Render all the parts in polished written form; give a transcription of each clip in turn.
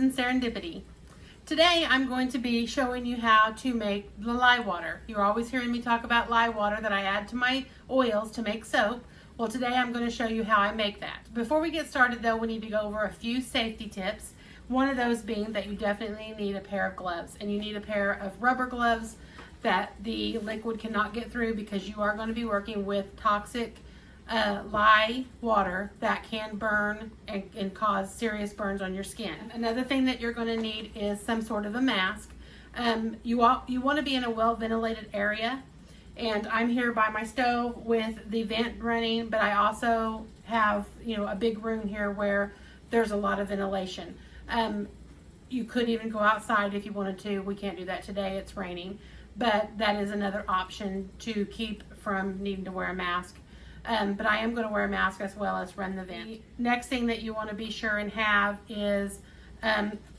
Suds and Serendipity. Today I'm going to be showing you how to make the lye water. You're always hearing me talk about lye water that I add to my oils to make soap. Well, today I'm going to show you how I make that. Before we get started though, we need to go over a few safety tips. One of those being that you definitely need a pair of gloves, and you need a pair of rubber gloves that the liquid cannot get through, because you are going to be working with toxic lye water that can burn and cause serious burns on your skin. Another thing that you're going to need is some sort of a mask. You want to be in a well ventilated area, and I'm here by my stove with the vent running, but I also have a big room here where there's a lot of ventilation. You could even go outside if you wanted to. We can't do that today, it's raining, but that is another option to keep from needing to wear a mask. But I am going to wear a mask as well as run the vent. Next thing that you want to be sure and have is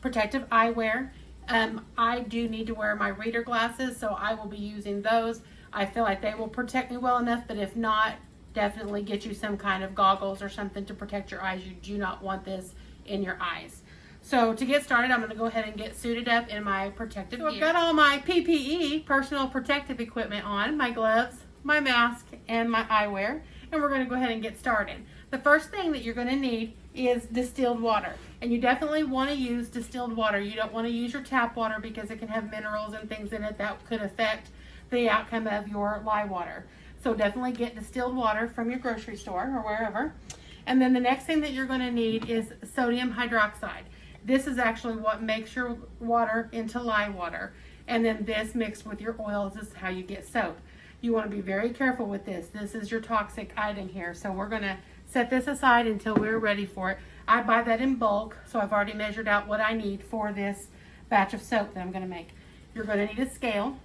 protective eyewear. I do need to wear my reader glasses, so I will be using those. I feel like they will protect me well enough, but if not, definitely get you some kind of goggles or something to protect your eyes. You do not want this in your eyes. So to get started, I'm going to go ahead and get suited up in my protective gear. I've got all my PPE, personal protective equipment on, my gloves, my mask, and my eyewear, and we're going to go ahead and get started. The first thing that you're going to need is distilled water, and you definitely want to use distilled water. You don't want to use your tap water because it can have minerals and things in it that could affect the outcome of your lye water. So definitely get distilled water from your grocery store or wherever. And then the next thing that you're going to need is sodium hydroxide. This is actually what makes your water into lye water, and then this mixed with your oils is how you get soap. You want to be very careful with this. This is your toxic item here, so we're going to set this aside until we're ready for it. I buy that in bulk, so I've already measured out what I need for this batch of soap that I'm going to make. You're going to need a scale.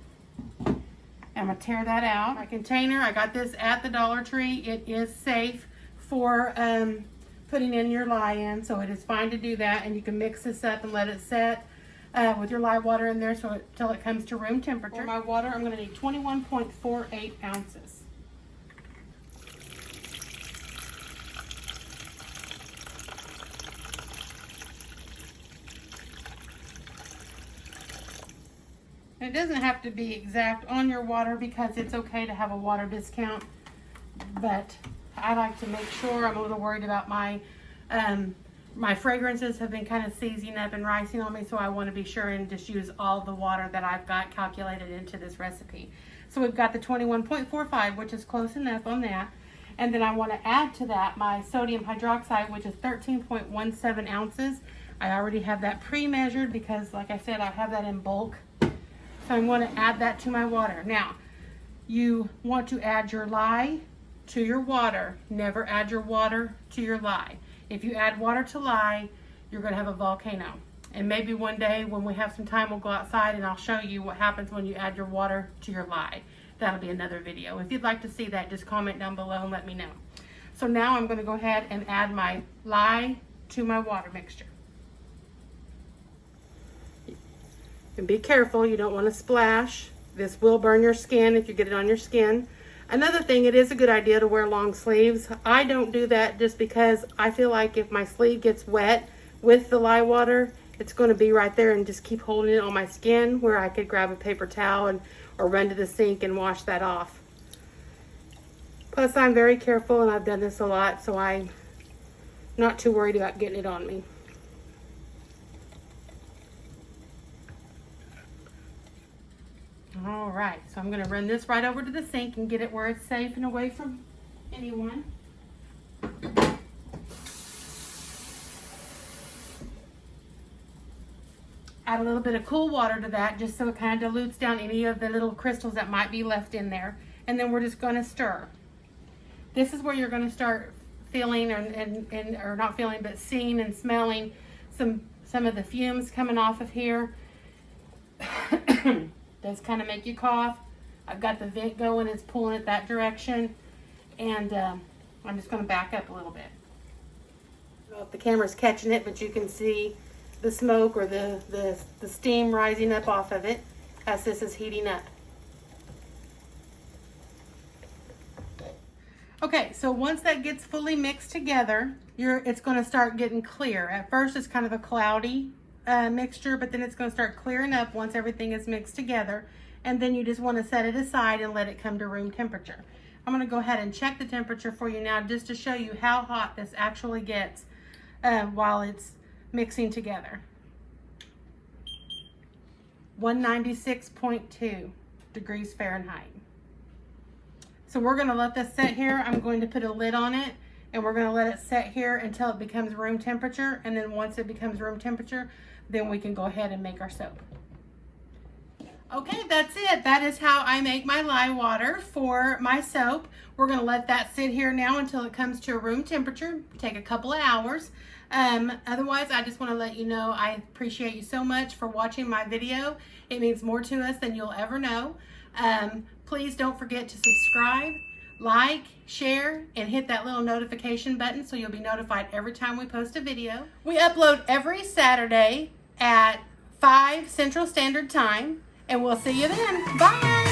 I'm going to tear that out. My container, I got this at the Dollar Tree. It is safe for putting in your lye in, so it is fine to do that, and you can mix this up and let it set with your lye water in there till it comes to room temperature. For my water, I'm going to need 21.48 ounces. And it doesn't have to be exact on your water because it's okay to have a water discount, but I like to make sure. I'm a little worried about my my fragrances have been kind of seizing up and rising on me, so I want to be sure and just use all the water that I've got calculated into this recipe. So we've got the 21.45, which is close enough on that. And then I want to add to that my sodium hydroxide, which is 13.17 ounces. I already have that pre-measured because, like I said, I have that in bulk. So I'm going to add that to my water. Now, you want to add your lye to your water. Never add your water to your lye. If you add water to lye, you're going to have a volcano. And maybe one day when we have some time, we'll go outside and I'll show you what happens when you add your water to your lye. That'll be another video. If you'd like to see that, just comment down below and let me know. So now I'm going to go ahead and add my lye to my water mixture. And be careful, you don't want to splash. This will burn your skin if you get it on your skin. Another thing, it is a good idea to wear long sleeves. I don't do that just because I feel like if my sleeve gets wet with the lye water, it's going to be right there and just keep holding it on my skin, where I could grab a paper towel or run to the sink and wash that off. Plus, I'm very careful and I've done this a lot, so I'm not too worried about getting it on me. All right, so I'm going to run this right over to the sink and get it where it's safe and away from anyone. Add a little bit of cool water to that just so it kind of dilutes down any of the little crystals that might be left in there. And then we're just going to stir. This is where you're going to start feeling, or not feeling, but seeing and smelling some of the fumes coming off of here. Does kind of make you cough. I've got the vent going, it's pulling it that direction, and I'm just going to back up a little bit. I don't know if the camera's catching it, but you can see the smoke or the steam rising up off of it as this is heating up. Okay, so once that gets fully mixed together, it's going to start getting clear. At first it's kind of a cloudy mixture, but then it's going to start clearing up once everything is mixed together. And then you just want to set it aside and let it come to room temperature. I'm going to go ahead and check the temperature for you now just to show you how hot this actually gets while it's mixing together. 196.2 degrees Fahrenheit. So we're going to let this set here. I'm going to put a lid on it, and we're going to let it set here until it becomes room temperature. And then once it becomes room temperature, then we can go ahead and make our soap. Okay, that's it. That is how I make my lye water for my soap. We're going to let that sit here now until it comes to a room temperature. Take a couple of hours. Otherwise, I just want to let you know I appreciate you so much for watching my video. It means more to us than you'll ever know. Please don't forget to subscribe, like, share, and hit that little notification button so you'll be notified every time we post a video. We upload every Saturday at 5 Central Standard Time, and we'll see you then. Bye!